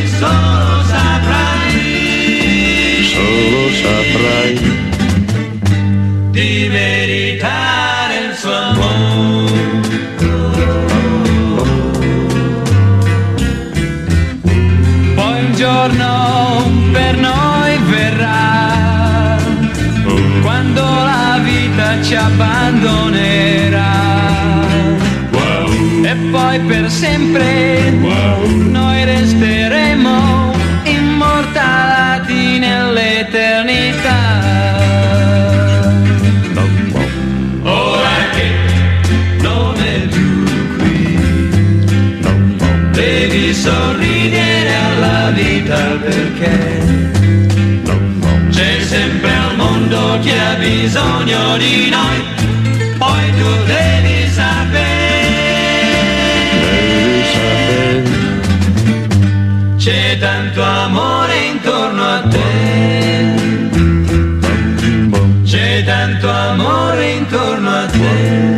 solo saprai di meritare il suo amore. Poi un giorno per noi verrà, quando la vita ci abbandonerà, e poi per sempre noi resteremo immortalati nell'eternità. Ora che non è più qui, devi sorridere alla vita, perché c'è sempre al mondo chi ha bisogno di noi. Poi tu devi sapere, c'è tanto amore intorno a te, c'è tanto amore intorno a te.